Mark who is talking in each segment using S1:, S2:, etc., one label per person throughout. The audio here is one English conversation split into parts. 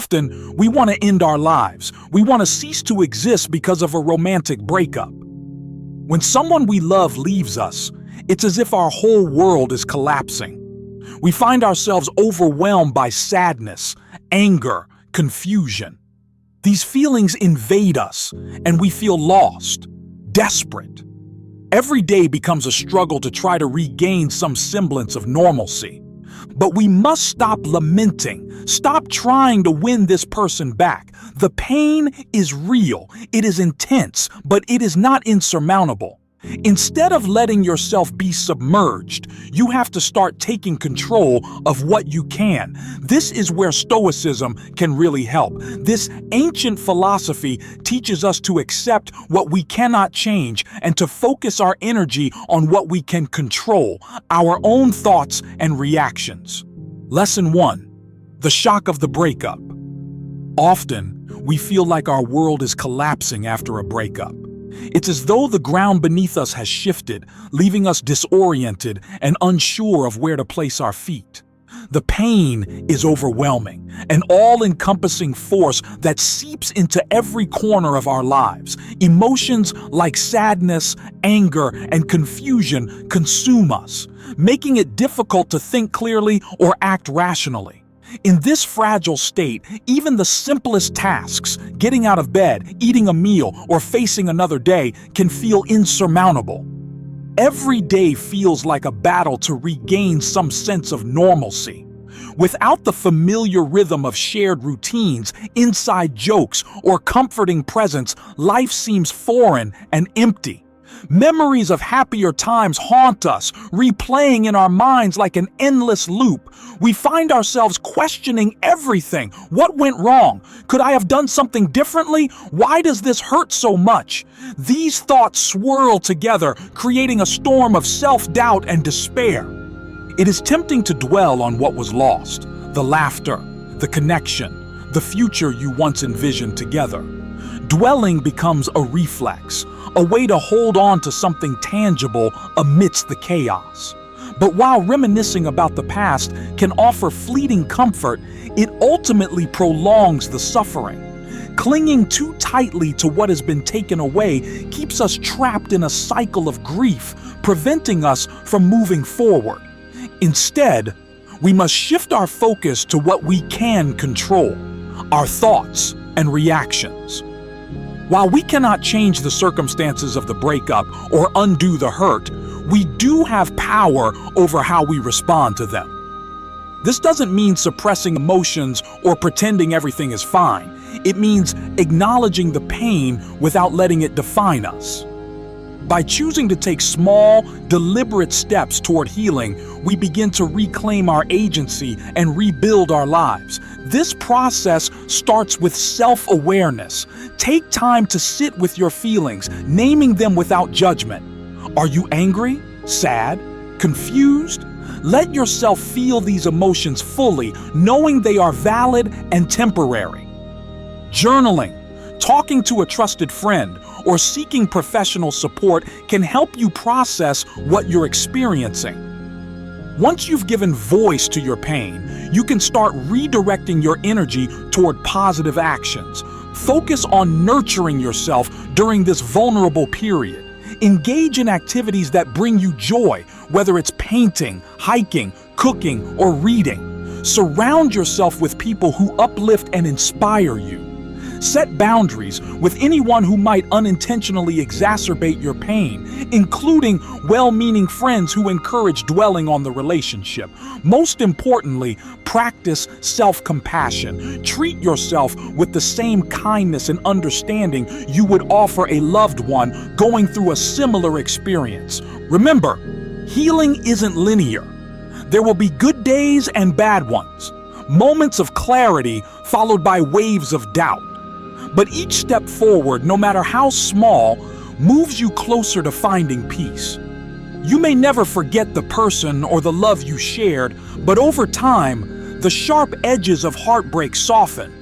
S1: often, we want to end our lives. We want to cease to exist because of a romantic breakup. When someone we love leaves us, it's as if our whole world is collapsing. We find ourselves overwhelmed by sadness, anger, confusion. These feelings invade us, and we feel lost, desperate. Every day becomes a struggle to try to regain some semblance of normalcy. But we must stop lamenting, stop trying to win this person back. The pain is real, it is intense, but it is not insurmountable. Instead of letting yourself be submerged, you have to start taking control of what you can. This is where Stoicism can really help. This ancient philosophy teaches us to accept what we cannot change and to focus our energy on what we can control, our own thoughts and reactions. Lesson 1. The shock of the breakup. Often, we feel like our world is collapsing after a breakup. It's as though the ground beneath us has shifted, leaving us disoriented and unsure of where to place our feet. The pain is overwhelming, an all-encompassing force that seeps into every corner of our lives. Emotions like sadness, anger, and confusion consume us, making it difficult to think clearly or act rationally. In this fragile state, even the simplest tasks, getting out of bed, eating a meal, or facing another day, can feel insurmountable. Every day feels like a battle to regain some sense of normalcy. Without the familiar rhythm of shared routines, inside jokes, or comforting presence, life seems foreign and empty. Memories of happier times haunt us, replaying in our minds like an endless loop. We find ourselves questioning everything. What went wrong? Could I have done something differently? Why does this hurt so much? These thoughts swirl together, creating a storm of self-doubt and despair. It is tempting to dwell on what was lost, the laughter, the connection, the future you once envisioned together. Dwelling becomes a reflex, a way to hold on to something tangible amidst the chaos. But while reminiscing about the past can offer fleeting comfort, it ultimately prolongs the suffering. Clinging too tightly to what has been taken away keeps us trapped in a cycle of grief, preventing us from moving forward. Instead, we must shift our focus to what we can control, our thoughts and reactions. While we cannot change the circumstances of the breakup or undo the hurt, we do have power over how we respond to them. This doesn't mean suppressing emotions or pretending everything is fine. It means acknowledging the pain without letting it define us. By choosing to take small, deliberate steps toward healing, we begin to reclaim our agency and rebuild our lives. This process starts with self-awareness. Take time to sit with your feelings, naming them without judgment. Are you angry, sad, confused? Let yourself feel these emotions fully, knowing they are valid and temporary. Journaling, talking to a trusted friend, or seeking professional support can help you process what you're experiencing. Once you've given voice to your pain, you can start redirecting your energy toward positive actions. Focus on nurturing yourself during this vulnerable period. Engage in activities that bring you joy, whether it's painting, hiking, cooking, or reading. Surround yourself with people who uplift and inspire you. Set boundaries with anyone who might unintentionally exacerbate your pain, including well-meaning friends who encourage dwelling on the relationship. Most importantly, practice self-compassion. Treat yourself with the same kindness and understanding you would offer a loved one going through a similar experience. Remember, healing isn't linear. There will be good days and bad ones, moments of clarity followed by waves of doubt. But each step forward, no matter how small, moves you closer to finding peace. You may never forget the person or the love you shared, but over time, the sharp edges of heartbreak soften.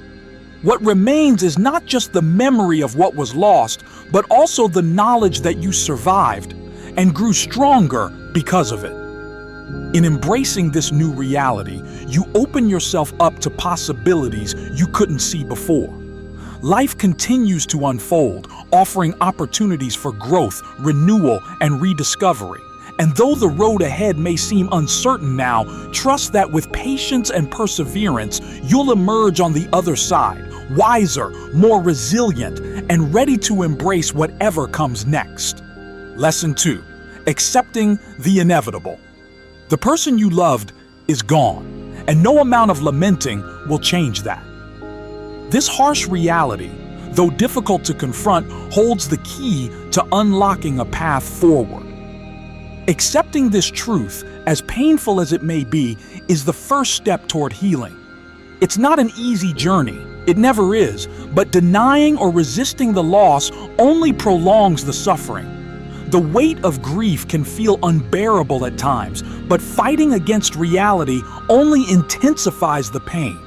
S1: What remains is not just the memory of what was lost, but also the knowledge that you survived and grew stronger because of it. In embracing this new reality, you open yourself up to possibilities you couldn't see before. Life continues to unfold, offering opportunities for growth, renewal, and rediscovery. And though the road ahead may seem uncertain now, trust that with patience and perseverance, you'll emerge on the other side, wiser, more resilient, and ready to embrace whatever comes next. Lesson 2. Accepting the inevitable. The person you loved is gone, and no amount of lamenting will change that. This harsh reality, though difficult to confront, holds the key to unlocking a path forward. Accepting this truth, as painful as it may be, is the first step toward healing. It's not an easy journey, it never is, but denying or resisting the loss only prolongs the suffering. The weight of grief can feel unbearable at times, but fighting against reality only intensifies the pain.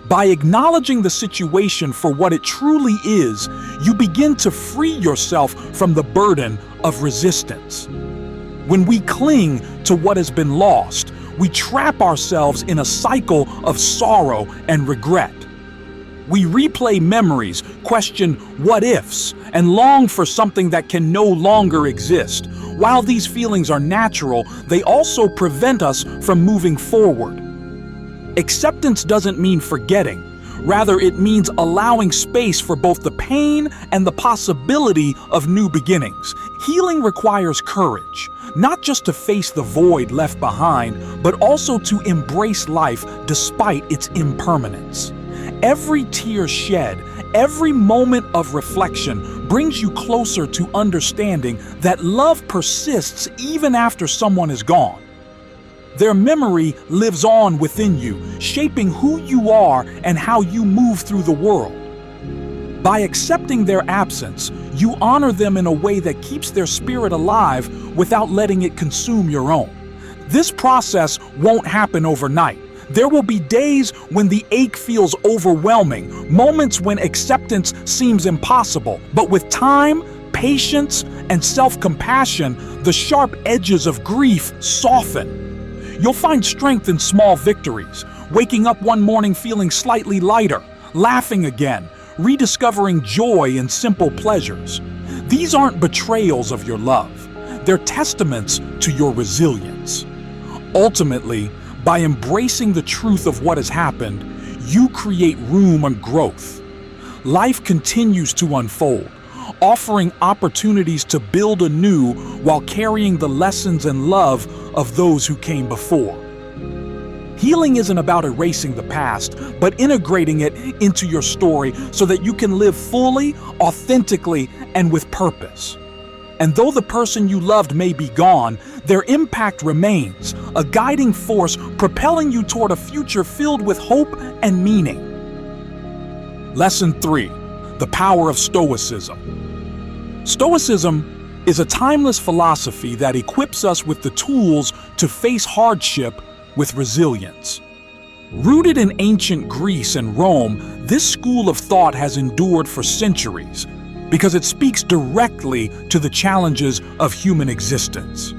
S1: By acknowledging the situation for what it truly is, you begin to free yourself from the burden of resistance. When we cling to what has been lost, we trap ourselves in a cycle of sorrow and regret. We replay memories, question what-ifs, and long for something that can no longer exist. While these feelings are natural, they also prevent us from moving forward. Acceptance doesn't mean forgetting. Rather, it means allowing space for both the pain and the possibility of new beginnings. Healing requires courage, not just to face the void left behind, but also to embrace life despite its impermanence. Every tear shed, every moment of reflection brings you closer to understanding that love persists even after someone is gone. Their memory lives on within you, shaping who you are and how you move through the world. By accepting their absence, you honor them in a way that keeps their spirit alive without letting it consume your own. This process won't happen overnight. There will be days when the ache feels overwhelming, moments when acceptance seems impossible. But with time, patience, and self-compassion, the sharp edges of grief soften. You'll find strength in small victories, waking up one morning feeling slightly lighter, laughing again, rediscovering joy in simple pleasures. These aren't betrayals of your love. They're testaments to your resilience. Ultimately, by embracing the truth of what has happened, you create room and growth. Life continues to unfold, offering opportunities to build anew while carrying the lessons and love of those who came before. Healing isn't about erasing the past, but integrating it into your story so that you can live fully, authentically, and with purpose. And though the person you loved may be gone, their impact remains, a guiding force propelling you toward a future filled with hope and meaning. Lesson 3. The power of Stoicism. Stoicism is a timeless philosophy that equips us with the tools to face hardship with resilience. Rooted in ancient Greece and Rome, this school of thought has endured for centuries because it speaks directly to the challenges of human existence.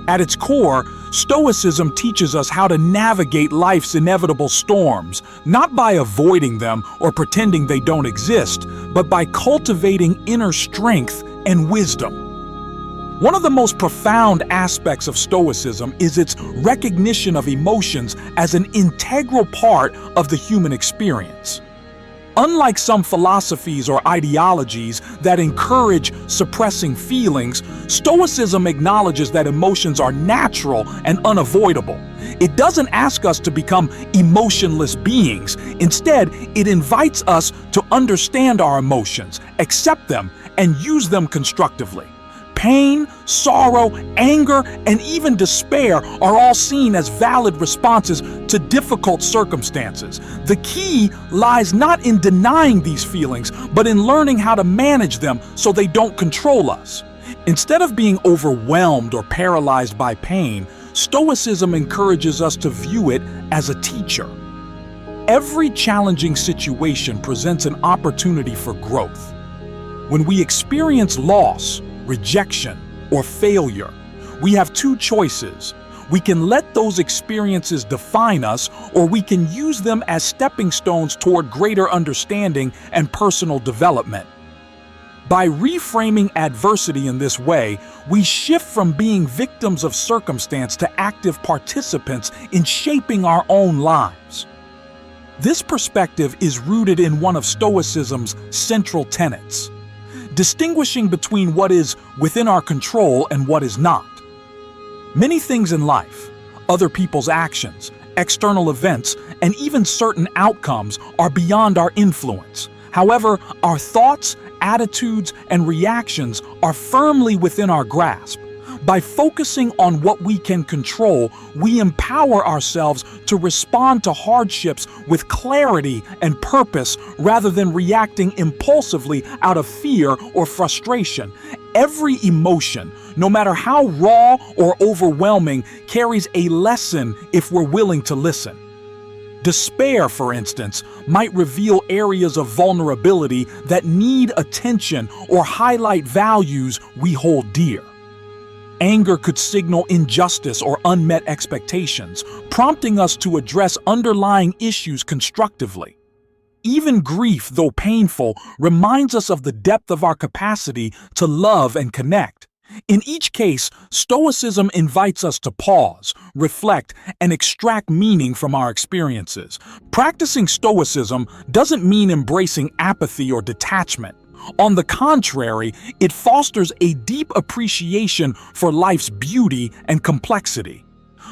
S1: At its core, Stoicism teaches us how to navigate life's inevitable storms, not by avoiding them or pretending they don't exist, but by cultivating inner strength and wisdom. One of the most profound aspects of Stoicism is its recognition of emotions as an integral part of the human experience. Unlike some philosophies or ideologies that encourage suppressing feelings, Stoicism acknowledges that emotions are natural and unavoidable. It doesn't ask us to become emotionless beings. Instead, it invites us to understand our emotions, accept them, and use them constructively. Pain, sorrow, anger, and even despair are all seen as valid responses to difficult circumstances. The key lies not in denying these feelings, but in learning how to manage them so they don't control us. Instead of being overwhelmed or paralyzed by pain, Stoicism encourages us to view it as a teacher. Every challenging situation presents an opportunity for growth. When we experience loss, rejection, or failure, we have two choices. We can let those experiences define us, or we can use them as stepping stones toward greater understanding and personal development. By reframing adversity in this way, we shift from being victims of circumstance to active participants in shaping our own lives. This perspective is rooted in one of Stoicism's central tenets, distinguishing between what is within our control and what is not. Many things in life, other people's actions, external events, and even certain outcomes are beyond our influence. However, our thoughts, attitudes, and reactions are firmly within our grasp. By focusing on what we can control, we empower ourselves to respond to hardships with clarity and purpose rather than reacting impulsively out of fear or frustration. Every emotion, no matter how raw or overwhelming, carries a lesson if we're willing to listen. Despair, for instance, might reveal areas of vulnerability that need attention or highlight values we hold dear. Anger could signal injustice or unmet expectations, prompting us to address underlying issues constructively. Even grief, though painful, reminds us of the depth of our capacity to love and connect. In each case, Stoicism invites us to pause, reflect, and extract meaning from our experiences. Practicing Stoicism doesn't mean embracing apathy or detachment. On the contrary, it fosters a deep appreciation for life's beauty and complexity.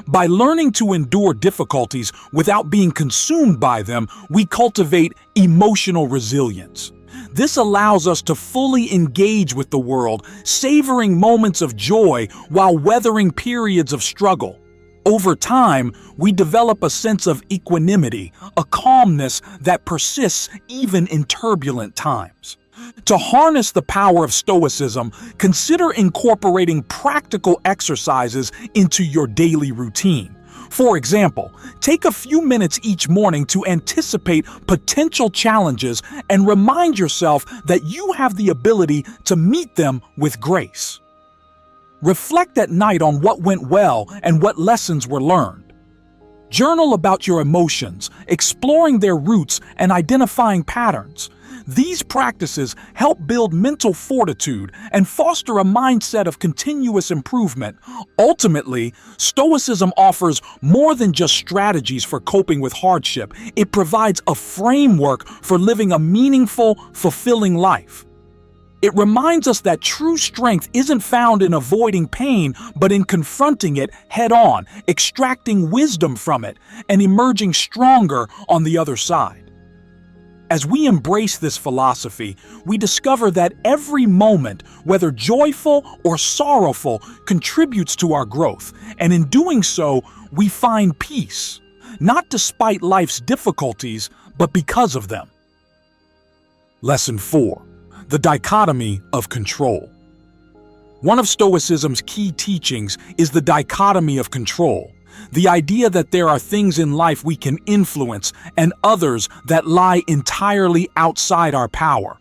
S1: By learning to endure difficulties without being consumed by them, we cultivate emotional resilience. This allows us to fully engage with the world, savoring moments of joy while weathering periods of struggle. Over time, we develop a sense of equanimity, a calmness that persists even in turbulent times. To harness the power of Stoicism, consider incorporating practical exercises into your daily routine. For example, take a few minutes each morning to anticipate potential challenges and remind yourself that you have the ability to meet them with grace. Reflect at night on what went well and what lessons were learned. Journal about your emotions, exploring their roots and identifying patterns. These practices help build mental fortitude and foster a mindset of continuous improvement. Ultimately, Stoicism offers more than just strategies for coping with hardship. It provides a framework for living a meaningful, fulfilling life. It reminds us that true strength isn't found in avoiding pain, but in confronting it head-on, extracting wisdom from it, and emerging stronger on the other side. As we embrace this philosophy, we discover that every moment, whether joyful or sorrowful, contributes to our growth, and in doing so, we find peace, not despite life's difficulties, but because of them. Lesson 4. The dichotomy of control. One of Stoicism's key teachings is the dichotomy of control. The idea that there are things in life we can influence and others that lie entirely outside our power.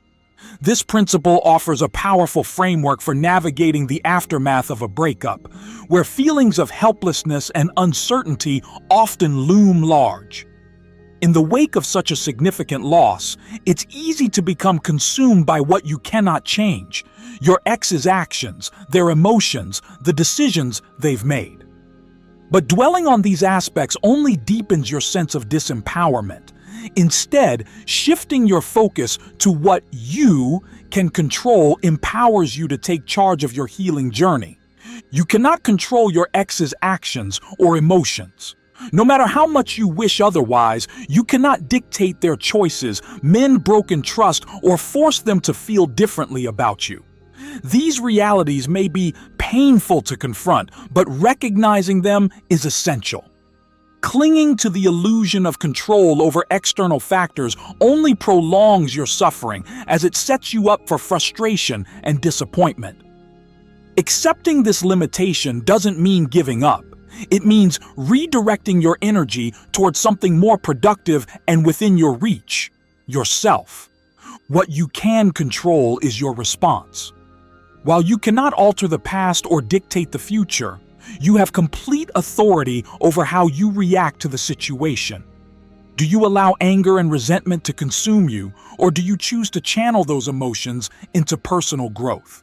S1: This principle offers a powerful framework for navigating the aftermath of a breakup, where feelings of helplessness and uncertainty often loom large. In the wake of such a significant loss, it's easy to become consumed by what you cannot change: your ex's actions, their emotions, the decisions they've made. But dwelling on these aspects only deepens your sense of disempowerment. Instead, shifting your focus to what you can control empowers you to take charge of your healing journey. You cannot control your ex's actions or emotions. No matter how much you wish otherwise, you cannot dictate their choices, mend broken trust, or force them to feel differently about you. These realities may be painful to confront, but recognizing them is essential. Clinging to the illusion of control over external factors only prolongs your suffering, as it sets you up for frustration and disappointment. Accepting this limitation doesn't mean giving up. It means redirecting your energy towards something more productive and within your reach: yourself. What you can control is your response. While you cannot alter the past or dictate the future, You have complete authority over how you react to the situation. Do you allow anger and resentment to consume you, or do you choose to channel those emotions into personal growth?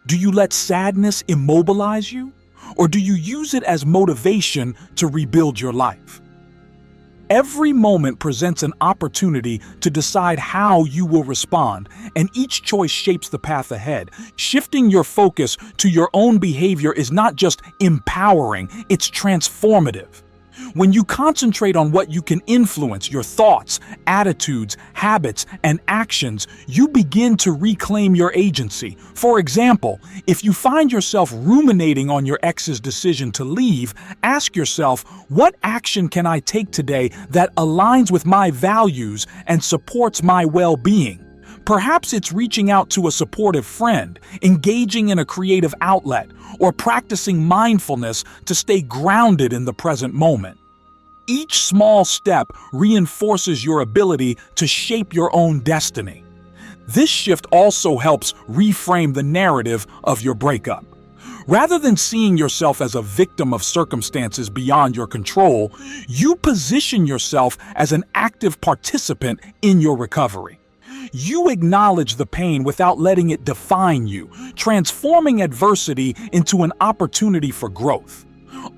S1: Do you let sadness immobilize you, or do you use it as motivation to rebuild your life? Every moment presents an opportunity to decide how you will respond, and each choice shapes the path ahead. Shifting your focus to your own behavior is not just empowering, it's transformative. When you concentrate on what you can influence, your thoughts, attitudes, habits, and actions, you begin to reclaim your agency. For example, if you find yourself ruminating on your ex's decision to leave, ask yourself, what action can I take today that aligns with my values and supports my well-being? Perhaps it's reaching out to a supportive friend, engaging in a creative outlet, or practicing mindfulness to stay grounded in the present moment. Each small step reinforces your ability to shape your own destiny. This shift also helps reframe the narrative of your breakup. Rather than seeing yourself as a victim of circumstances beyond your control, you position yourself as an active participant in your recovery. You acknowledge the pain without letting it define you, transforming adversity into an opportunity for growth.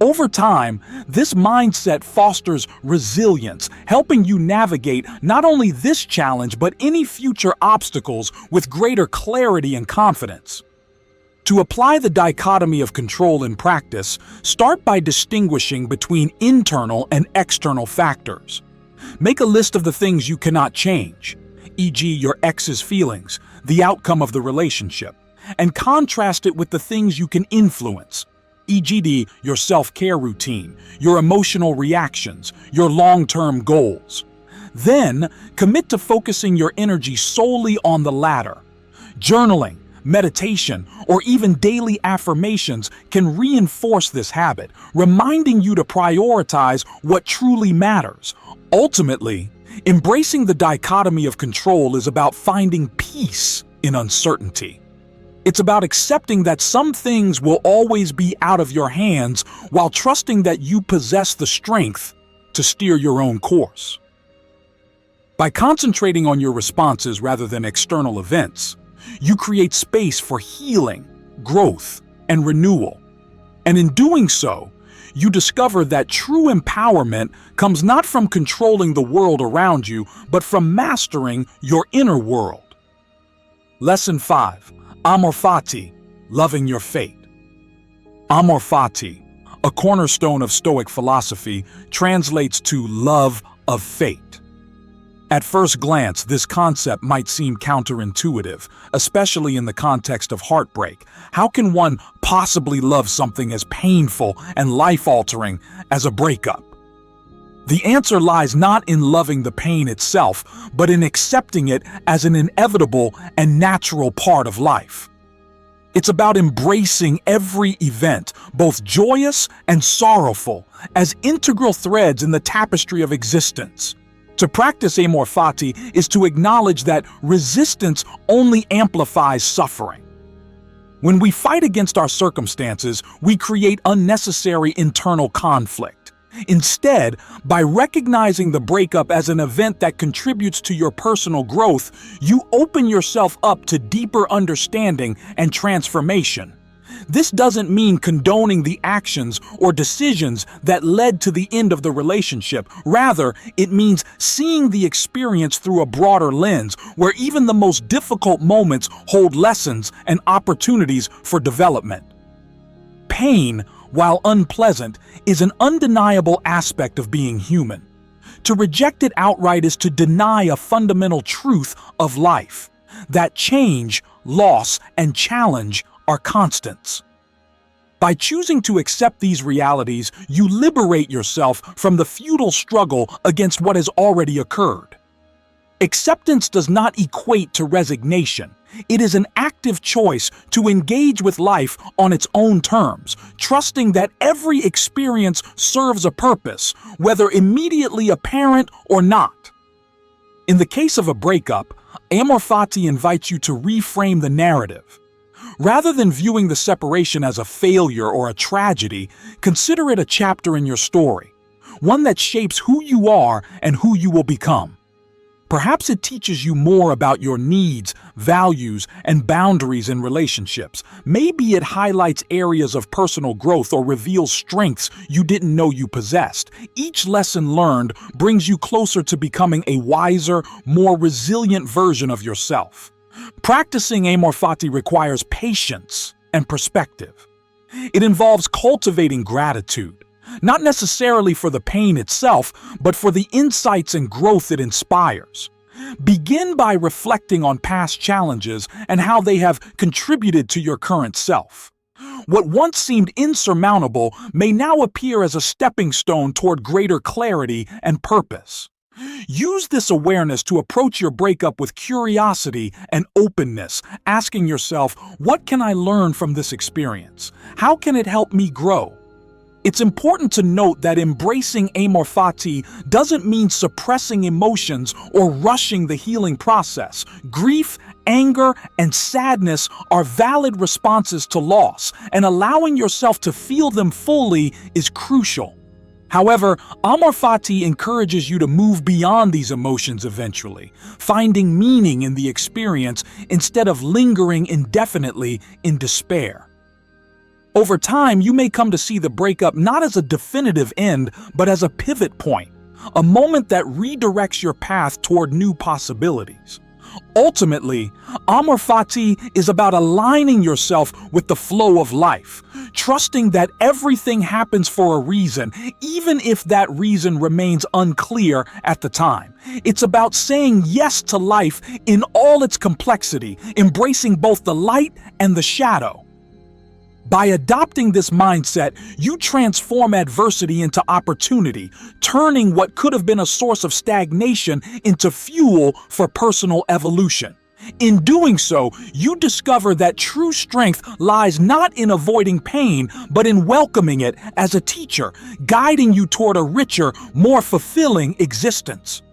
S1: Over time, this mindset fosters resilience, helping you navigate not only this challenge but any future obstacles with greater clarity and confidence. To apply the dichotomy of control in practice, start by distinguishing between internal and external factors. Make a list of the things you cannot change, e.g., your ex's feelings, the outcome of the relationship, and contrast it with the things you can influence, e.g., your self-care routine, your emotional reactions, your long-term goals. Then, commit to focusing your energy solely on the latter. Journaling, meditation, or even daily affirmations can reinforce this habit, reminding you to prioritize what truly matters. Ultimately, embracing the dichotomy of control is about finding peace in uncertainty. It's about accepting that some things will always be out of your hands while trusting that you possess the strength to steer your own course. By concentrating on your responses rather than external events, you create space for healing, growth, and renewal. And in doing so, you discover that true empowerment comes not from controlling the world around you, but from mastering your inner world. Lesson 5. Amor Fati, loving your fate. Amor Fati, a cornerstone of Stoic philosophy, translates to love of fate. At first glance, this concept might seem counterintuitive, especially in the context of heartbreak. How can one possibly love something as painful and life-altering as a breakup? The answer lies not in loving the pain itself, but in accepting it as an inevitable and natural part of life. It's about embracing every event, both joyous and sorrowful, as integral threads in the tapestry of existence. To practice amor fati is to acknowledge that resistance only amplifies suffering. When we fight against our circumstances, we create unnecessary internal conflict. Instead, by recognizing the breakup as an event that contributes to your personal growth, you open yourself up to deeper understanding and transformation. This doesn't mean condoning the actions or decisions that led to the end of the relationship. Rather, it means seeing the experience through a broader lens, where even the most difficult moments hold lessons and opportunities for development. Pain, while unpleasant, is an undeniable aspect of being human. To reject it outright is to deny a fundamental truth of life, that change, loss, and challenge are constants. By choosing to accept these realities, you liberate yourself from the futile struggle against what has already occurred. Acceptance does not equate to resignation. It is an active choice to engage with life on its own terms, trusting that every experience serves a purpose, whether immediately apparent or not. In the case of a breakup, amor fati invites you to reframe the narrative. Rather than viewing the separation as a failure or a tragedy, consider it a chapter in your story, one that shapes who you are and who you will become. Perhaps it teaches you more about your needs, values, and boundaries in relationships. Maybe it highlights areas of personal growth or reveals strengths you didn't know you possessed. Each lesson learned brings you closer to becoming a wiser, more resilient version of yourself. Practicing amor fati requires patience and perspective. It involves cultivating gratitude, not necessarily for the pain itself, but for the insights and growth it inspires. Begin by reflecting on past challenges and how they have contributed to your current self. What once seemed insurmountable may now appear as a stepping stone toward greater clarity and purpose. Use this awareness to approach your breakup with curiosity and openness, asking yourself, what can I learn from this experience? How can it help me grow? It's important to note that embracing amor fati doesn't mean suppressing emotions or rushing the healing process. Grief, anger, and sadness are valid responses to loss, and allowing yourself to feel them fully is crucial. However, amor fati encourages you to move beyond these emotions eventually, finding meaning in the experience instead of lingering indefinitely in despair. Over time, you may come to see the breakup not as a definitive end, but as a pivot point, a moment that redirects your path toward new possibilities. Ultimately, amor fati is about aligning yourself with the flow of life, trusting that everything happens for a reason, even if that reason remains unclear at the time. It's about saying yes to life in all its complexity, embracing both the light and the shadow. By adopting this mindset, you transform adversity into opportunity, turning what could have been a source of stagnation into fuel for personal evolution. In doing so, you discover that true strength lies not in avoiding pain, but in welcoming it as a teacher, guiding you toward a richer, more fulfilling existence.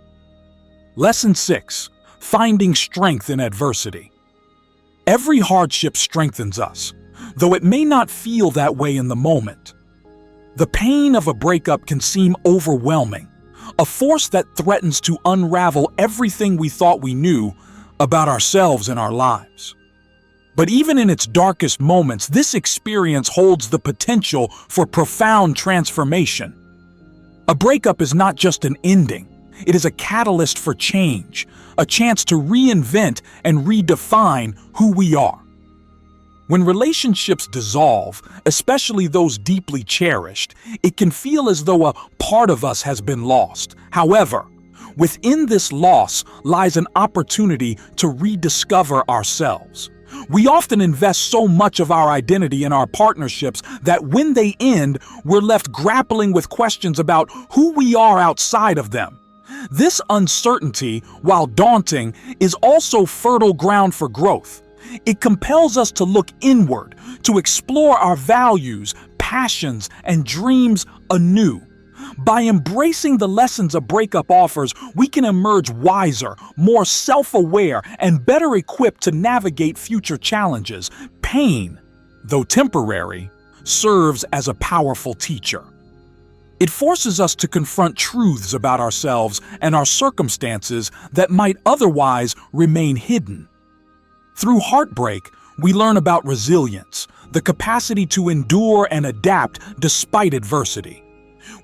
S1: Lesson 6: Finding strength in adversity. Every hardship strengthens us, though it may not feel that way in the moment. The pain of a breakup can seem overwhelming, a force that threatens to unravel everything we thought we knew about ourselves and our lives. But even in its darkest moments, this experience holds the potential for profound transformation. A breakup is not just an ending, it is a catalyst for change, a chance to reinvent and redefine who we are. When relationships dissolve, especially those deeply cherished, it can feel as though a part of us has been lost. However, within this loss lies an opportunity to rediscover ourselves. We often invest so much of our identity in our partnerships that when they end, we're left grappling with questions about who we are outside of them. This uncertainty, while daunting, is also fertile ground for growth. It compels us to look inward, to explore our values, passions, and dreams anew. By embracing the lessons a breakup offers, we can emerge wiser, more self-aware, and better equipped to navigate future challenges. Pain, though temporary, serves as a powerful teacher. It forces us to confront truths about ourselves and our circumstances that might otherwise remain hidden. Through heartbreak, we learn about resilience, the capacity to endure and adapt despite adversity.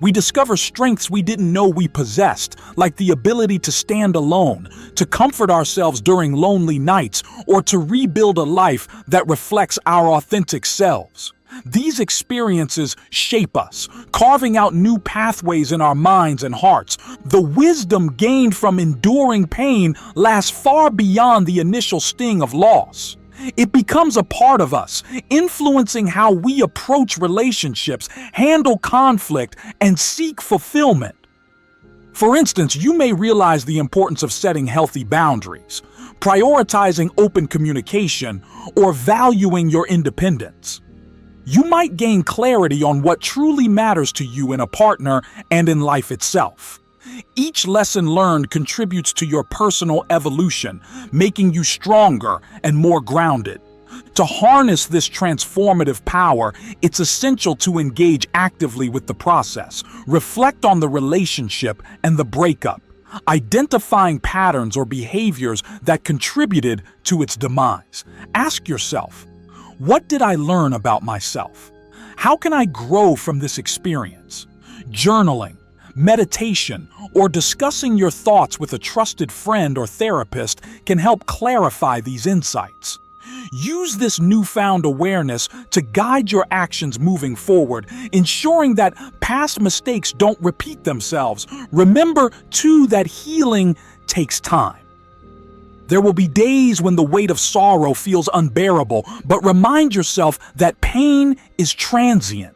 S1: We discover strengths we didn't know we possessed, like the ability to stand alone, to comfort ourselves during lonely nights, or to rebuild a life that reflects our authentic selves. These experiences shape us, carving out new pathways in our minds and hearts. The wisdom gained from enduring pain lasts far beyond the initial sting of loss. It becomes a part of us, influencing how we approach relationships, handle conflict, and seek fulfillment. For instance, you may realize the importance of setting healthy boundaries, prioritizing open communication, or valuing your independence. You might gain clarity on what truly matters to you in a partner and in life itself. Each lesson learned contributes to your personal evolution, making you stronger and more grounded. To harness this transformative power, it's essential to engage actively with the process, reflect on the relationship and the breakup, identifying patterns or behaviors that contributed to its demise. Ask yourself, what did I learn about myself? How can I grow from this experience? Journaling, meditation, or discussing your thoughts with a trusted friend or therapist can help clarify these insights. Use this newfound awareness to guide your actions moving forward, ensuring that past mistakes don't repeat themselves. Remember, too, that healing takes time. There will be days when the weight of sorrow feels unbearable, but remind yourself that pain is transient.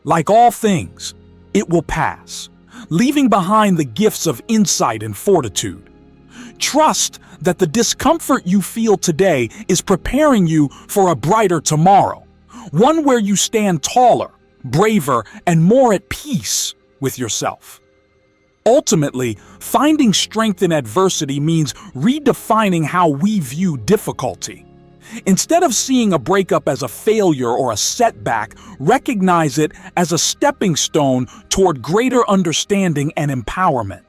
S1: Like all things, it will pass, leaving behind the gifts of insight and fortitude. Trust that the discomfort you feel today is preparing you for a brighter tomorrow, one where you stand taller, braver, and more at peace with yourself. Ultimately, finding strength in adversity means redefining how we view difficulty. Instead of seeing a breakup as a failure or a setback, recognize it as a stepping stone toward greater understanding and empowerment.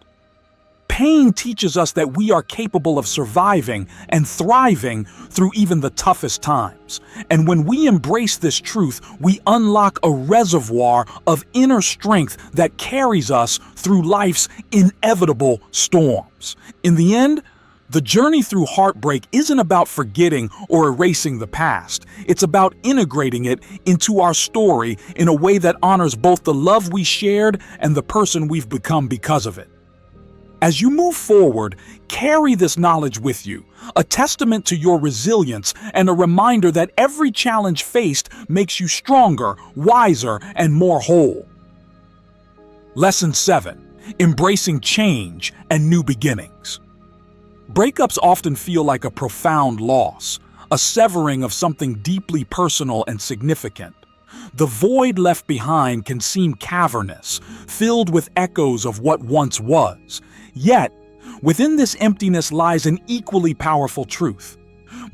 S1: Pain teaches us that we are capable of surviving and thriving through even the toughest times. And when we embrace this truth, we unlock a reservoir of inner strength that carries us through life's inevitable storms. In the end, the journey through heartbreak isn't about forgetting or erasing the past. It's about integrating it into our story in a way that honors both the love we shared and the person we've become because of it. As you move forward, carry this knowledge with you, a testament to your resilience and a reminder that every challenge faced makes you stronger, wiser, and more whole. Lesson 7. Embracing change and new beginnings. Breakups often feel like a profound loss, a severing of something deeply personal and significant. The void left behind can seem cavernous, filled with echoes of what once was. Yet, within this emptiness lies an equally powerful truth.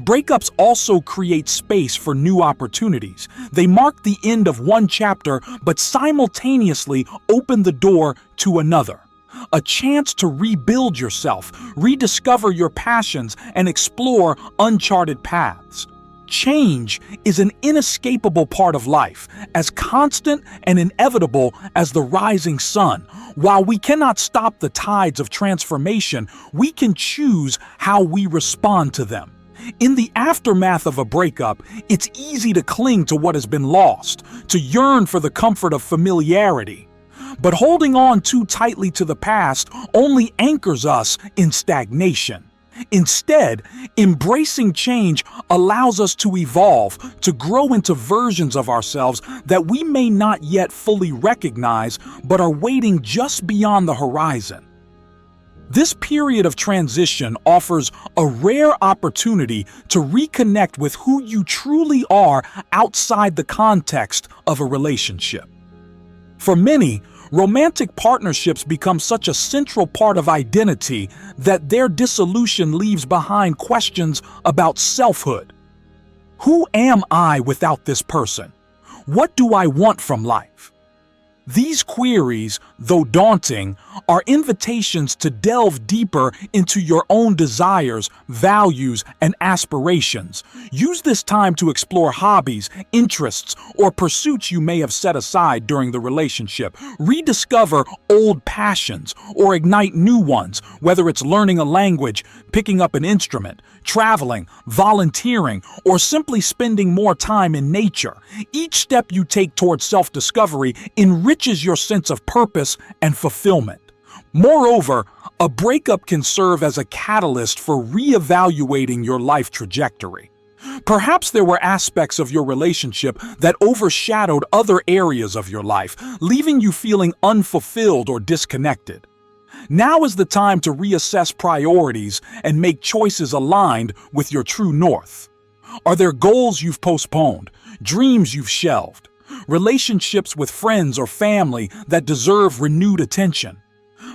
S1: Breakups also create space for new opportunities. They mark the end of one chapter, but simultaneously open the door to another. A chance to rebuild yourself, rediscover your passions, and explore uncharted paths. Change is an inescapable part of life, as constant and inevitable as the rising sun. While we cannot stop the tides of transformation, we can choose how we respond to them. In the aftermath of a breakup, it's easy to cling to what has been lost, to yearn for the comfort of familiarity. But holding on too tightly to the past only anchors us in stagnation. Instead, embracing change allows us to evolve, to grow into versions of ourselves that we may not yet fully recognize, but are waiting just beyond the horizon. This period of transition offers a rare opportunity to reconnect with who you truly are outside the context of a relationship. For many, romantic partnerships become such a central part of identity that their dissolution leaves behind questions about selfhood. Who am I without this person? What do I want from life? These queries, though daunting, are invitations to delve deeper into your own desires, values, and aspirations. Use this time to explore hobbies, interests, or pursuits you may have set aside during the relationship. Rediscover old passions or ignite new ones, whether it's learning a language, picking up an instrument, traveling, volunteering, or simply spending more time in nature. Each step you take towards self-discovery enriches your sense of purpose and fulfillment. Moreover, a breakup can serve as a catalyst for reevaluating your life trajectory. Perhaps there were aspects of your relationship that overshadowed other areas of your life, leaving you feeling unfulfilled or disconnected. Now is the time to reassess priorities and make choices aligned with your true north. Are there goals you've postponed, dreams you've shelved, relationships with friends or family that deserve renewed attention?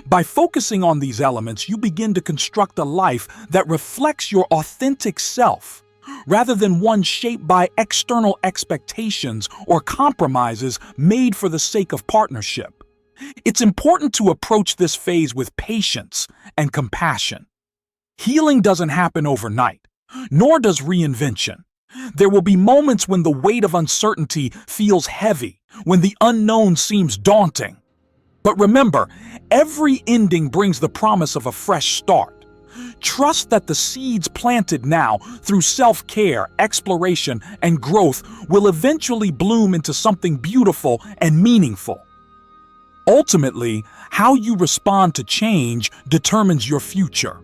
S1: By focusing on these elements, you begin to construct a life that reflects your authentic self, rather than one shaped by external expectations or compromises made for the sake of partnership. It's important to approach this phase with patience and compassion. Healing doesn't happen overnight, nor does reinvention. There will be moments when the weight of uncertainty feels heavy, when the unknown seems daunting. But remember, every ending brings the promise of a fresh start. Trust that the seeds planted now through self-care, exploration, and growth will eventually bloom into something beautiful and meaningful. Ultimately, how you respond to change determines your future.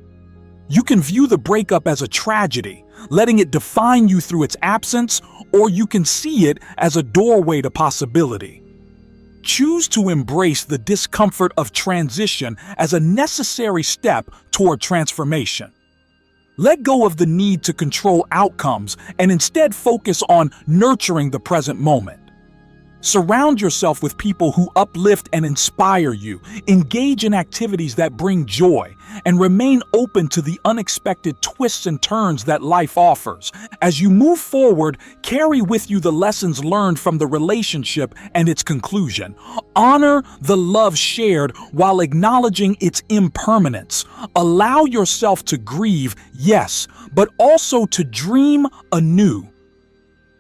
S1: You can view the breakup as a tragedy, letting it define you through its absence, or you can see it as a doorway to possibility. Choose to embrace the discomfort of transition as a necessary step toward transformation. Let go of the need to control outcomes and instead focus on nurturing the present moment. Surround yourself with people who uplift and inspire you, engage in activities that bring joy, and remain open to the unexpected twists and turns that life offers. As you move forward, carry with you the lessons learned from the relationship and its conclusion. Honor the love shared while acknowledging its impermanence. Allow yourself to grieve, yes, but also to dream anew.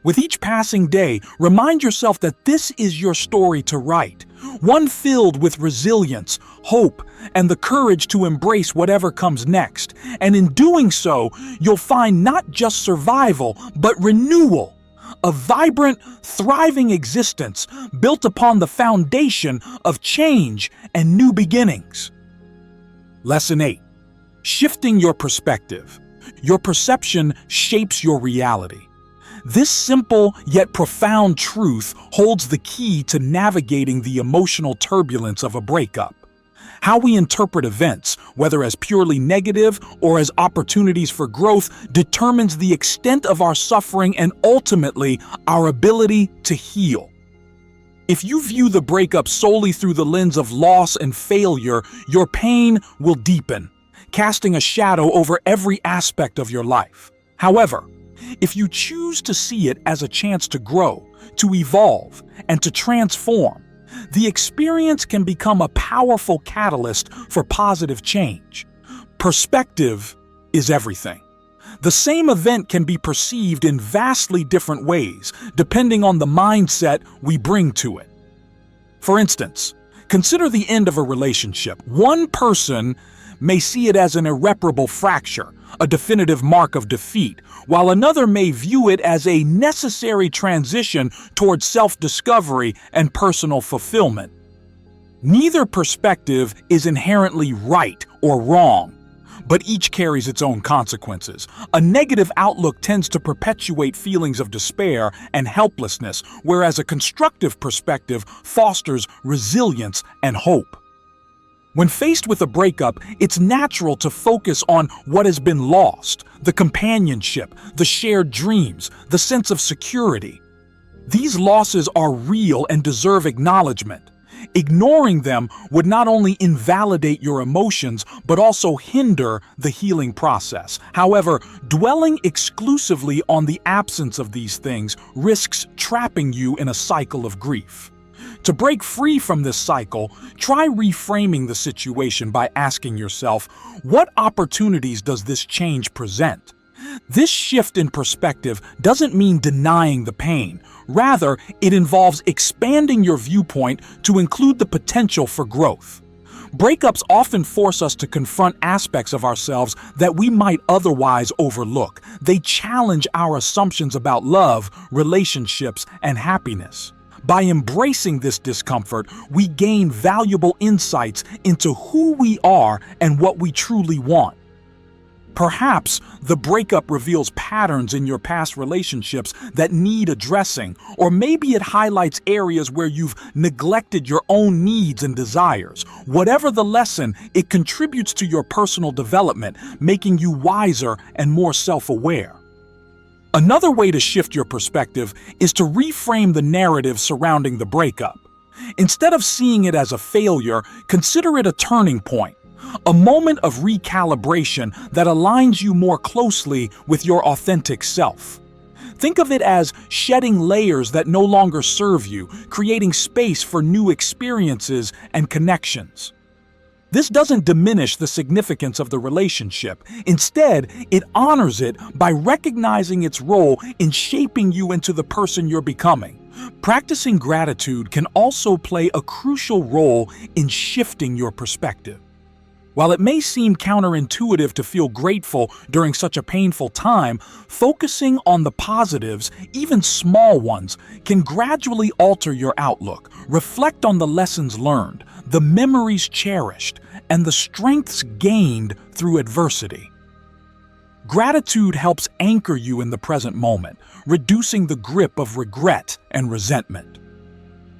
S1: With each passing day, remind yourself that this is your story to write, one filled with resilience, hope, and the courage to embrace whatever comes next. And in doing so, you'll find not just survival, but renewal, a vibrant, thriving existence built upon the foundation of change and new beginnings. Lesson 8. Shifting your perspective. Your perception shapes your reality. This simple yet profound truth holds the key to navigating the emotional turbulence of a breakup. How we interpret events, whether as purely negative or as opportunities for growth, determines the extent of our suffering and ultimately our ability to heal. If you view the breakup solely through the lens of loss and failure, your pain will deepen, casting a shadow over every aspect of your life. However, if you choose to see it as a chance to grow, to evolve, and to transform, the experience can become a powerful catalyst for positive change. Perspective is everything. The same event can be perceived in vastly different ways, depending on the mindset we bring to it. For instance, consider the end of a relationship. One person may see it as an irreparable fracture, a definitive mark of defeat, while another may view it as a necessary transition towards self-discovery and personal fulfillment. Neither perspective is inherently right or wrong, but each carries its own consequences. A negative outlook tends to perpetuate feelings of despair and helplessness, whereas a constructive perspective fosters resilience and hope. When faced with a breakup, it's natural to focus on what has been lost, the companionship, the shared dreams, the sense of security. These losses are real and deserve acknowledgement. Ignoring them would not only invalidate your emotions, but also hinder the healing process. However, dwelling exclusively on the absence of these things risks trapping you in a cycle of grief. To break free from this cycle, try reframing the situation by asking yourself, what opportunities does this change present? This shift in perspective doesn't mean denying the pain. Rather, it involves expanding your viewpoint to include the potential for growth. Breakups often force us to confront aspects of ourselves that we might otherwise overlook. They challenge our assumptions about love, relationships, and happiness. By embracing this discomfort, we gain valuable insights into who we are and what we truly want. Perhaps the breakup reveals patterns in your past relationships that need addressing, or maybe it highlights areas where you've neglected your own needs and desires. Whatever the lesson, it contributes to your personal development, making you wiser and more self-aware. Another way to shift your perspective is to reframe the narrative surrounding the breakup. Instead of seeing it as a failure, consider it a turning point, A moment of recalibration that aligns you more closely with your authentic self. Think of it as shedding layers that no longer serve you, creating space for new experiences and connections. This doesn't diminish the significance of the relationship. Instead, it honors it by recognizing its role in shaping you into the person you're becoming. Practicing gratitude can also play a crucial role in shifting your perspective. While it may seem counterintuitive to feel grateful during such a painful time, focusing on the positives, even small ones, can gradually alter your outlook. Reflect on the lessons learned, the memories cherished, and the strengths gained through adversity. Gratitude helps anchor you in the present moment, reducing the grip of regret and resentment.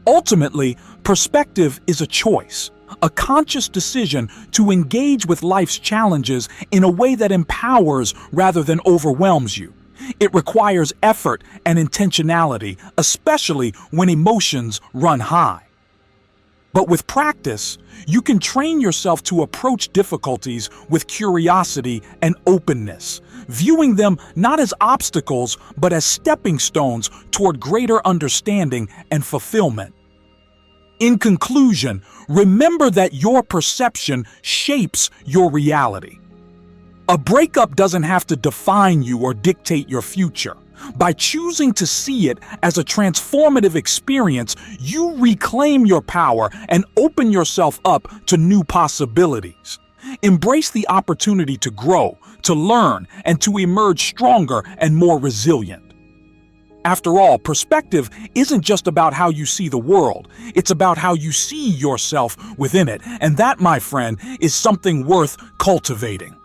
S1: Ultimately, perspective is a choice, a conscious decision to engage with life's challenges in a way that empowers rather than overwhelms you. It requires effort and intentionality, especially when emotions run high. But with practice, you can train yourself to approach difficulties with curiosity and openness, viewing them not as obstacles but as stepping stones toward greater understanding and fulfillment. In conclusion, remember that your perception shapes your reality. A breakup doesn't have to define you or dictate your future. By choosing to see it as a transformative experience, you reclaim your power and open yourself up to new possibilities. Embrace the opportunity to grow, to learn, and to emerge stronger and more resilient. After all, perspective isn't just about how you see the world, it's about how you see yourself within it, and that, my friend, is something worth cultivating.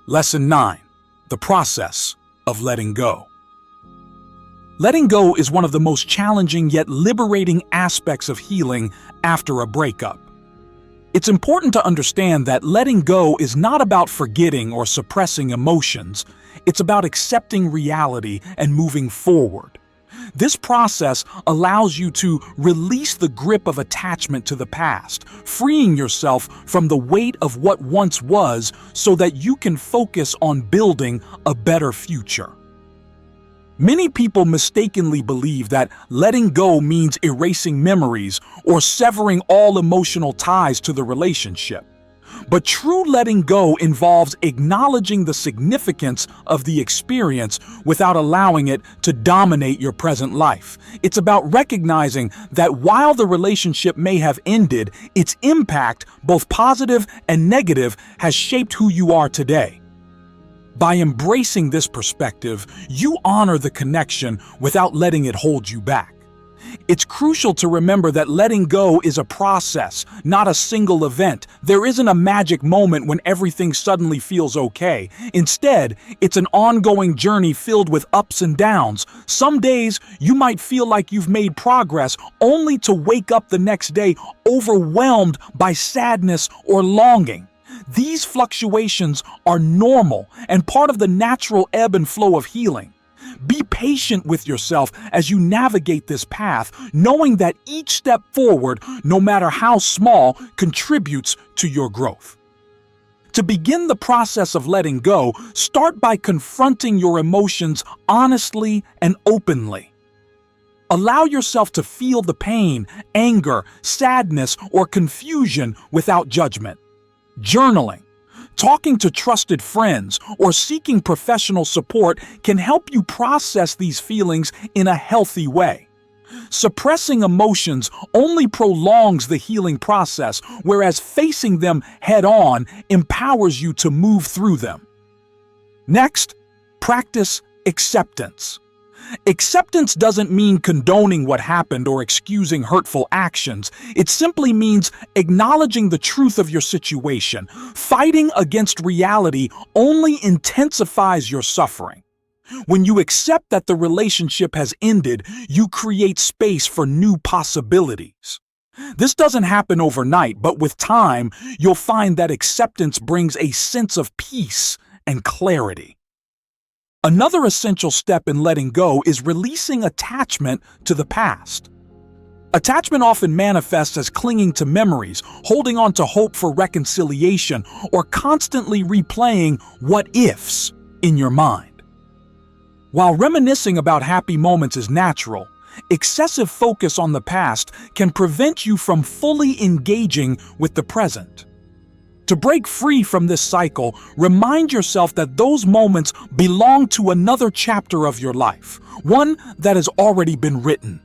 S1: Lesson 9. The process of letting go. Letting go is one of the most challenging yet liberating aspects of healing after a breakup. It's important to understand that letting go is not about forgetting or suppressing emotions. It's about accepting reality and moving forward. This process allows you to release the grip of attachment to the past, freeing yourself from the weight of what once was so that you can focus on building a better future. Many people mistakenly believe that letting go means erasing memories or severing all emotional ties to the relationship. But true letting go involves acknowledging the significance of the experience without allowing it to dominate your present life. It's about recognizing that while the relationship may have ended, its impact, both positive and negative, has shaped who you are today. By embracing this perspective, you honor the connection without letting it hold you back. It's crucial to remember that letting go is a process, not a single event. There isn't a magic moment when everything suddenly feels okay. Instead, it's an ongoing journey filled with ups and downs. Some days, you might feel like you've made progress, only to wake up the next day overwhelmed by sadness or longing. These fluctuations are normal and part of the natural ebb and flow of healing. Be patient with yourself as you navigate this path, knowing that each step forward, no matter how small, contributes to your growth. To begin the process of letting go, start by confronting your emotions honestly and openly. Allow yourself to feel the pain, anger, sadness, or confusion without judgment. Journaling, talking to trusted friends, or seeking professional support can help you process these feelings in a healthy way. Suppressing emotions only prolongs the healing process, whereas facing them head-on empowers you to move through them. Next, practice acceptance. Acceptance doesn't mean condoning what happened or excusing hurtful actions. It simply means acknowledging the truth of your situation. Fighting against reality only intensifies your suffering. When you accept that the relationship has ended, you create space for new possibilities. This doesn't happen overnight, but with time, you'll find that acceptance brings a sense of peace and clarity. Another essential step in letting go is releasing attachment to the past. Attachment often manifests as clinging to memories, holding on to hope for reconciliation, or constantly replaying what-ifs in your mind. While reminiscing about happy moments is natural, excessive focus on the past can prevent you from fully engaging with the present. To break free from this cycle, remind yourself that those moments belong to another chapter of your life, one that has already been written.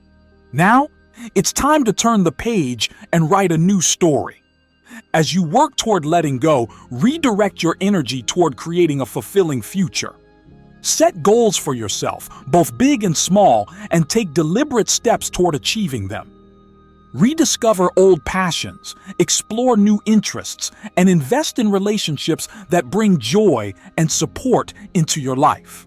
S1: Now, it's time to turn the page and write a new story. As you work toward letting go, redirect your energy toward creating a fulfilling future. Set goals for yourself, both big and small, and take deliberate steps toward achieving them. Rediscover old passions, explore new interests, and invest in relationships that bring joy and support into your life.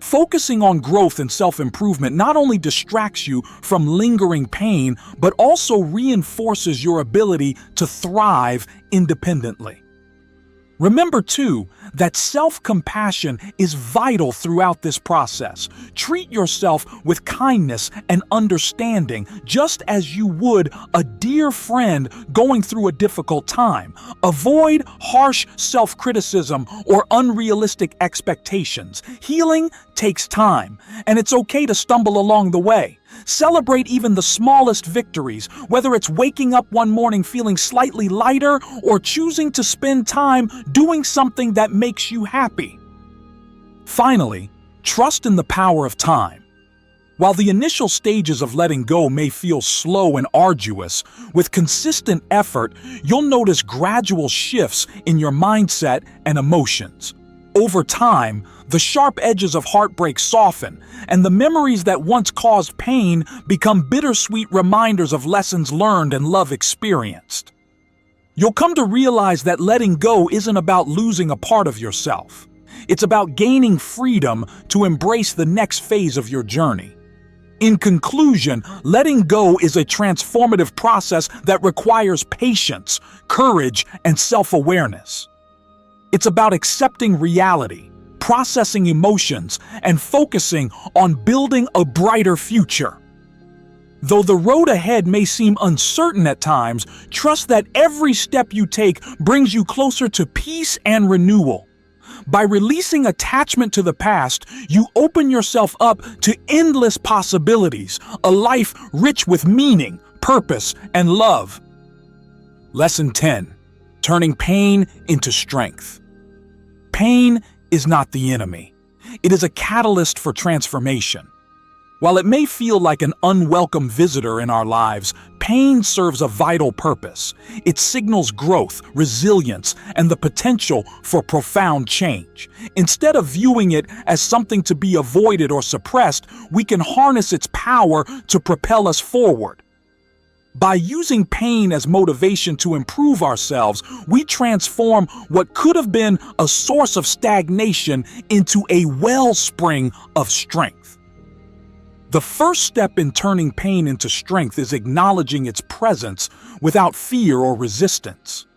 S1: Focusing on growth and self-improvement not only distracts you from lingering pain, but also reinforces your ability to thrive independently. Remember, too, that self-compassion is vital throughout this process. Treat yourself with kindness and understanding, just as you would a dear friend going through a difficult time. Avoid harsh self-criticism or unrealistic expectations. Healing takes time, and it's okay to stumble along the way. Celebrate even the smallest victories, whether it's waking up one morning feeling slightly lighter or choosing to spend time doing something that makes you happy. Finally, trust in the power of time. While the initial stages of letting go may feel slow and arduous, with consistent effort, you'll notice gradual shifts in your mindset and emotions. Over time, the sharp edges of heartbreak soften, and the memories that once caused pain become bittersweet reminders of lessons learned and love experienced. You'll come to realize that letting go isn't about losing a part of yourself. It's about gaining freedom to embrace the next phase of your journey. In conclusion, letting go is a transformative process that requires patience, courage, and self-awareness. It's about accepting reality, processing emotions, and focusing on building a brighter future. Though the road ahead may seem uncertain at times, trust that every step you take brings you closer to peace and renewal. By releasing attachment to the past, you open yourself up to endless possibilities, a life rich with meaning, purpose, and love. Lesson 10. Turning pain into strength. Pain is not the enemy. It is a catalyst for transformation. While it may feel like an unwelcome visitor in our lives, pain serves a vital purpose. It signals growth, resilience, and the potential for profound change. Instead of viewing it as something to be avoided or suppressed, we can harness its power to propel us forward. By using pain as motivation to improve ourselves, we transform what could have been a source of stagnation into a wellspring of strength. The first step in turning pain into strength is acknowledging its presence without fear or resistance.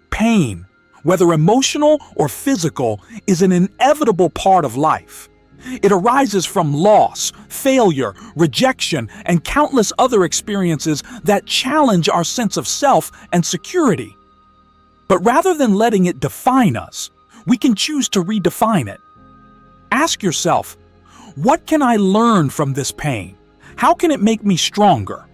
S1: Pain, whether emotional or physical, is an inevitable part of life. It arises from loss, failure, rejection, and countless other experiences that challenge our sense of self and security. But rather than letting it define us, we can choose to redefine it. Ask yourself, what can I learn from this pain? How can it make me stronger?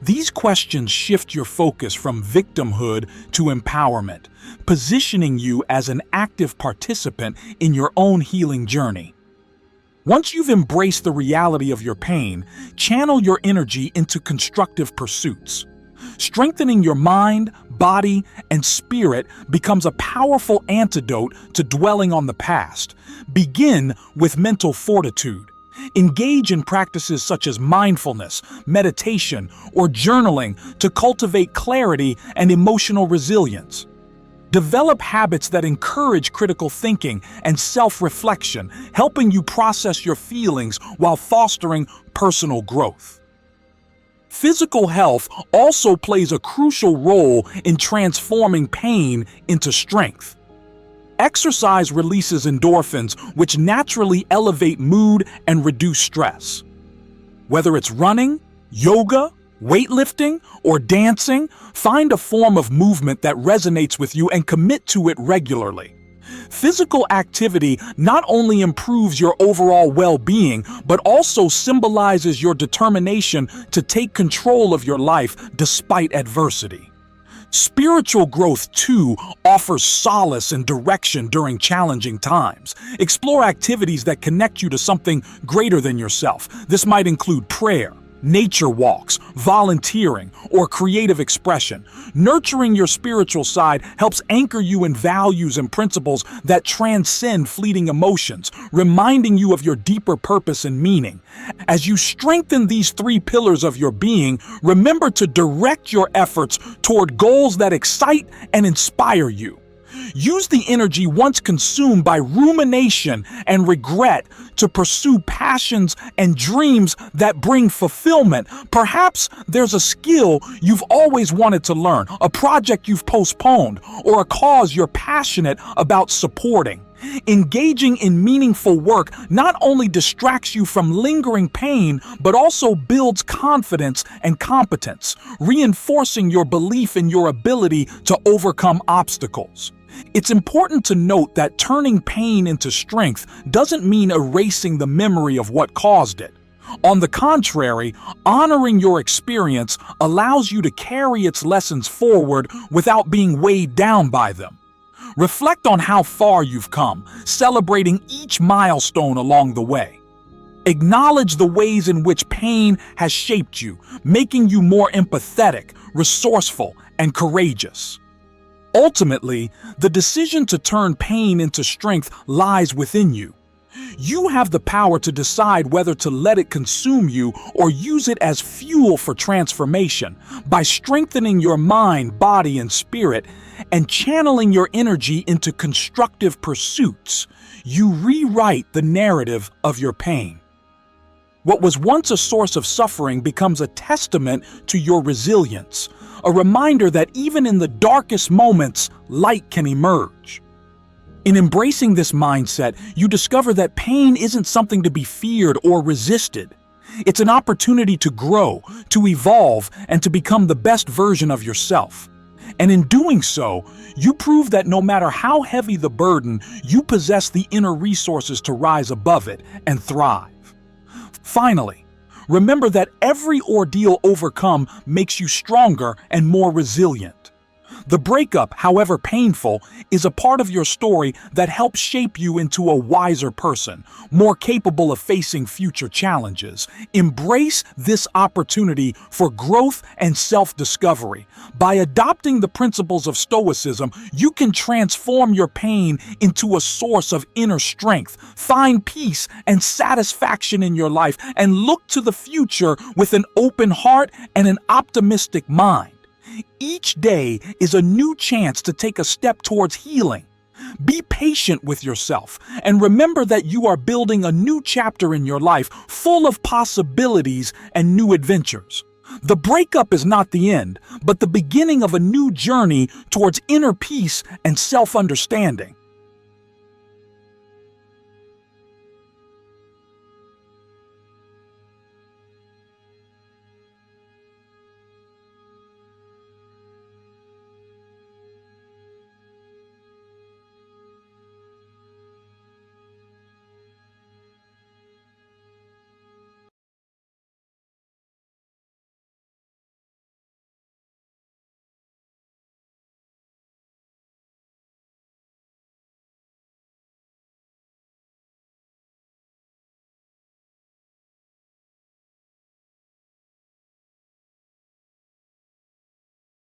S1: These questions shift your focus from victimhood to empowerment, positioning you as an active participant in your own healing journey. Once you've embraced the reality of your pain, channel your energy into constructive pursuits. Strengthening your mind, body, and spirit becomes a powerful antidote to dwelling on the past. Begin with mental fortitude. Engage in practices such as mindfulness, meditation, or journaling to cultivate clarity and emotional resilience. Develop habits that encourage critical thinking and self-reflection, helping you process your feelings while fostering personal growth. Physical health also plays a crucial role in transforming pain into strength. Exercise releases endorphins, which naturally elevate mood and reduce stress. Whether it's running, Yoga, weightlifting, or dancing, find a form of movement that resonates with you and commit to it regularly. Physical activity not only improves your overall well-being, but also symbolizes your determination to take control of your life despite adversity. Spiritual growth, too, offers solace and direction during challenging times. Explore activities that connect you to something greater than yourself. This might include prayer, nature walks, volunteering, or creative expression. Nurturing your spiritual side helps anchor you in values and principles that transcend fleeting emotions, reminding you of your deeper purpose and meaning. As you strengthen these three pillars of your being, remember to direct your efforts toward goals that excite and inspire you. Use the energy once consumed by rumination and regret to pursue passions and dreams that bring fulfillment. Perhaps there's a skill you've always wanted to learn, a project you've postponed, or a cause you're passionate about supporting. Engaging in meaningful work not only distracts you from lingering pain, but also builds confidence and competence, reinforcing your belief in your ability to overcome obstacles. It's important to note that turning pain into strength doesn't mean erasing the memory of what caused it. On the contrary, honoring your experience allows you to carry its lessons forward without being weighed down by them. Reflect on how far you've come, celebrating each milestone along the way. Acknowledge the ways in which pain has shaped you, making you more empathetic, resourceful, and courageous. Ultimately, the decision to turn pain into strength lies within you. You have the power to decide whether to let it consume you or use it as fuel for transformation. By strengthening your mind, body, and spirit, and channeling your energy into constructive pursuits, you rewrite the narrative of your pain. What was once a source of suffering becomes a testament to your resilience, a reminder that even in the darkest moments, light can emerge. In embracing this mindset, you discover that pain isn't something to be feared or resisted. It's an opportunity to grow, to evolve, and to become the best version of yourself. And in doing so, you prove that no matter how heavy the burden, you possess the inner resources to rise above it and thrive. Finally, remember that every ordeal overcome makes you stronger and more resilient. The breakup, however painful, is a part of your story that helps shape you into a wiser person, more capable of facing future challenges. Embrace this opportunity for growth and self-discovery. By adopting the principles of Stoicism, you can transform your pain into a source of inner strength, find peace and satisfaction in your life, and look to the future with an open heart and an optimistic mind. Each day is a new chance to take a step towards healing. Be patient with yourself and remember that you are building a new chapter in your life full of possibilities and new adventures. The breakup is not the end, but the beginning of a new journey towards inner peace and self-understanding.